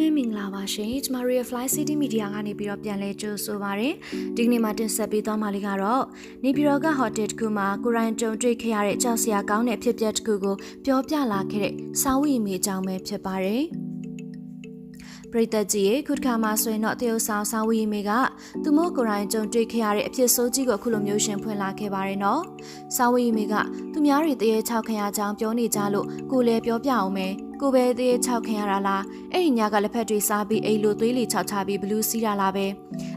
မဲမင်္ဂလာပါရှင်ကျမတို့ရဲ့ Fly City Media ကနေပြီးတော့ပြန်လဲကြိုဆိုပါရစေဒီကနေ့မှာတင်ဆက်ပေးသွားမှာလေးကတော့နေပြည်တော်က hotel တစ်ခုမှာကိုရိုင်းကြုံတွေ့ခဲ့ရတဲ့ကြောက်စရာကောင်းတဲ့ဖြစ်ပျက်တစ်ခုကိုပြောပြလာခဲ့တဲ့စာဝတ်ရည်မြေအကြောင်းပဲဖြစ်ပါတယ်ပရိသတ်ကြီးရဲ့ခုတစ်ခါမှဆိုရင်တော့တရုတ်ဆောင်စာဝတ်ရည်မြေကသူမို့ကိုရိုင်းကြုံတွေ့ခဲ့ရတဲ့အဖြစ်ဆိုးကြီးကိုအခုလိုမျိုးရှင်ဖွင့်လာခဲ့ပါတယ်နော်စာဝတ်ရည်မြေကသူများတွေတရေချောက်ခံရကြောင်းပြောနေကြလို့ကိုလည်းပြောပြအောင်မယ်ကိုပဲတရေချောက်ခံရတာလားအဲ့ဒီညကလက်ဖက်တွေစားပြီးအိမ်လိုသွေးလီချောက်ချပြီးဘလူးစီးတာလားပဲ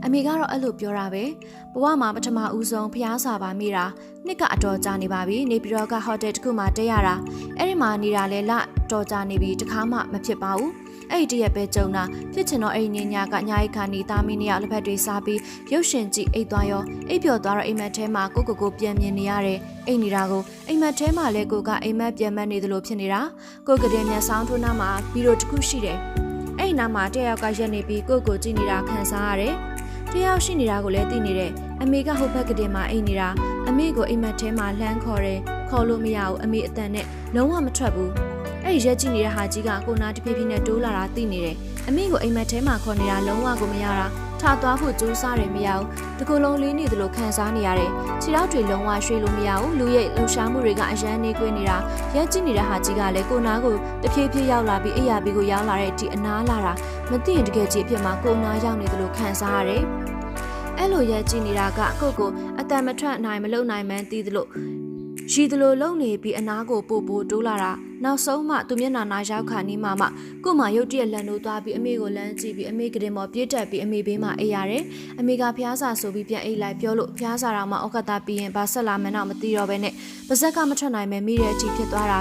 အမေကတော့အဲ့လိုပြောတာပဲဘဝမှာပထမဦးဆုံးဖျားစာပါမိတာနှစ်ကအတော်ကြာနေပါပြီနေပြည်တော်ကဟိုတယ်တစ်ခုမှာတက်ရတာအဲ့ဒီမှာနေတာလဲလတော်ကြာနေပြီတခါမှမဖြစ်ပါဘူးအဲ့ဒီတရက်ပဲကြုံတာဖြစ်ချင်တော့အဲ့ဒီညကညာရီခါနီသားမင်းနှစ်ယောက်လက်ဖက်တွေစားပြီးရုပ်ရှင်ကြည့်အိတ်သွားရောအိတ်ပျော်သွားတော့အိမ်မက်ထဲမှာကိုပြန်မြင်နေရတယ်အိမ်နေတာကိုအိမ်မက်ထဲမှာလဲကိုကအိမ်မက်ပြန်မက်နေသလိုဖြစ်နေတာကိုကတဲ့မျက်စောင်းထိုးနားမှာဗီဒီယိုတစ်ခုရှိတယ်အဲ့ဒီနားမှာတယောက်ကရက်နေပြီးကိုကြည့်နေတာခံစားရတယ်တယောက်ရှိနေတာကိုလည်းသိနေတယ်အမေကဟိုဘက်ကတဲ့မှာအိမ်နေတာအမေကိုအိမ်မက်ထဲမှာလှမ်းခေါ်တယ်ခေါ်လို့မရဘူးအမေအတန်နဲ့လုံးဝမထွက်ဘူးအဲ့ရက်ကြည့်နေတဲ့ဟာကြီးကကိုနာတဖြည်းဖြည်းနဲ့တိုးလာတာသိနေတယ်အမေကိုအိမ်မက်ထဲမှာခေါ်နေတာလုံးဝကိုမရတာထားသွားဖို့ကြိုးစားတယ်မရဘူးတကူလုံးလေးနေသလိုခံစားနေရတယ်ခြေထောက်တွေလုံးဝရွှေ့လို့မရဘူးလူရဲ့လှုပ်ရှားမှုတွေကအရန်နေကွင်းနေတာရက်ကြည့်နေတဲ့ဟာကြီးကလည်းကိုနာကိုတဖြည်းဖြည်းရောက်လာပြီးအိယာပြီးကိုရောက်လာတဲ့ဒီအနားလာတာမသိရင်တကယ်ကြီးအဖြစ်မှာကိုနာရောက်နေသလိုခံစားရတယ်အဲ့လိုရက်ကြည့်နေတာကကိုအတန်မထွက်နိုင်မလုံနိုင်မှန်းသိသလိုရှိသလိုလုံနေပြီးအနားကိုပို့တိုးလာတာနောက်ဆုံးမှသူမျက်နှာနာရောက်ခါနီးမှကို့မှာရုတ်တရက်လန်လို့သွားပြီးအမေကိုလမ်းကြည့်ပြီးအမေကတင်မော်ပြေးတက်ပြီးအမေဘေးမှာအိပ်ရတယ်အမေကဖျားစာဆိုပြီးပြန်အိပ်လိုက်ပြောလို့ဖျားစာတော့မှဩကတာပြီးရင်ဘာဆက်လာမှန်းတော့မသိတော့ဘဲနဲ့ပါဇက်ကမထွက်နိုင်ပဲမိတဲ့အထိဖြစ်သွားတာ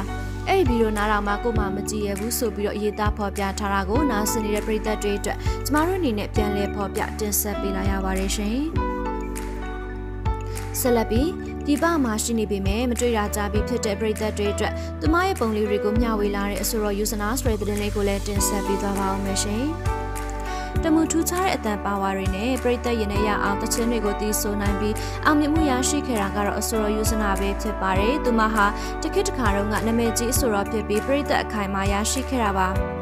အဲ့ဒီဗီဒီယိုနားတော့မှကို့မှာမကြည့်ရဘူးဆိုပြီးတော့အရေးသားဖော်ပြထားတာကိုနားဆင်နေတဲ့ပရိသတ်တွေအတွက်ကျမတို့အနေနဲ့ပြန်လည်ဖော်ပြတင်ဆက်ပေးလာရပါတယ်ရှင်ဆက်လက်ပြီးဒီပမှာရှိနေပေမဲ့မတွေ့ရကြပြီးဖြစ်တဲ့ပရိသတ်တွေအတွက်သူမရဲ့ပုံလေးတွေကိုမျှဝေလာတဲ့အဆိုတော်ယူဇနာစတဲ့သတင်းလေးကိုလည်းတင်ဆက်ပေးသွားပါဦးမယ်ရှင်။တမူထူးခြားတဲ့အတန်ပါဝါတွေနဲ့ပရိသတ်ရင်ထဲရအောင်တခြင်းတွေကိုတီးဆိုနိုင်ပြီးအောင်မြင်မှုရရှိခဲ့တာကတော့အဆိုတော်ယူဇနာပဲဖြစ်ပါတယ်။သူမဟာတခေတ်တစ်ခါတုန်းကနာမည်ကြီးအဆိုတော်ဖြစ်ပြီးပရိသတ်အခိုင်အမာရရှိခဲ့တာပါ။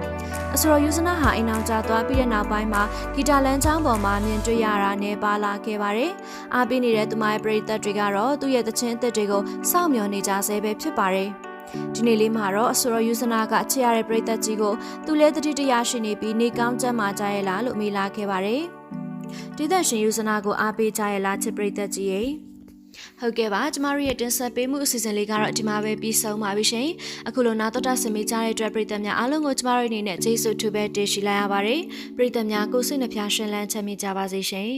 အဆိုတော်ယူဇနာဟာအိမ်အောင်ကျသွားပြီးတဲ့နောက်ပိုင်းမှာဂီတာလမ်းကြောင်းပေါ်မှာမြင်တွေ့ရတာနဲ့ပါလာခဲ့ပါတယ်။အားပေးနေတဲ့သူမရဲ့ပရိသတ်တွေကတော့သူ့ရဲ့သချင်းအသစ်တွေကိုစောင့်မျှော်နေကြဆဲပဲဖြစ်ပါတယ်။ဒီနေ့လေးမှာတော့အဆိုတော်ယူဇနာကချစ်ရတဲ့ပရိသတ်ကြီးကိုသူလည်းတတိတရရှိနေပြီးနေကောင်းကျမ်းမာကြရဲ့လားလို့မေးလာခဲ့ပါတယ်။ဒီသက်ရှင်ယူဇနာကိုအားပေးကြရဲ့လားချစ်ပရိသတ်ကြီးရဲ့ဟုတ်ကဲ့ပါကျမတို့ရဲ့တင်ဆက်ပေးမှုအစီအစဉ်လေးကတော့ဒီမှာပဲပြီးဆုံးပါပြီရှင်အခုလိုနာတော်တာဆင်မိကြတဲ့အတွက်ပရိသတ်များအားလုံးကိုကျမတို့အနေနဲ့ကျေးဇူးထူးပဲတင်ရှိလိုက်ရပါတယ်ပရိသတ်များကိုစိတ်နှဖျားရှင်လန်းချမ်းမြေ့ကြပါစေရှင်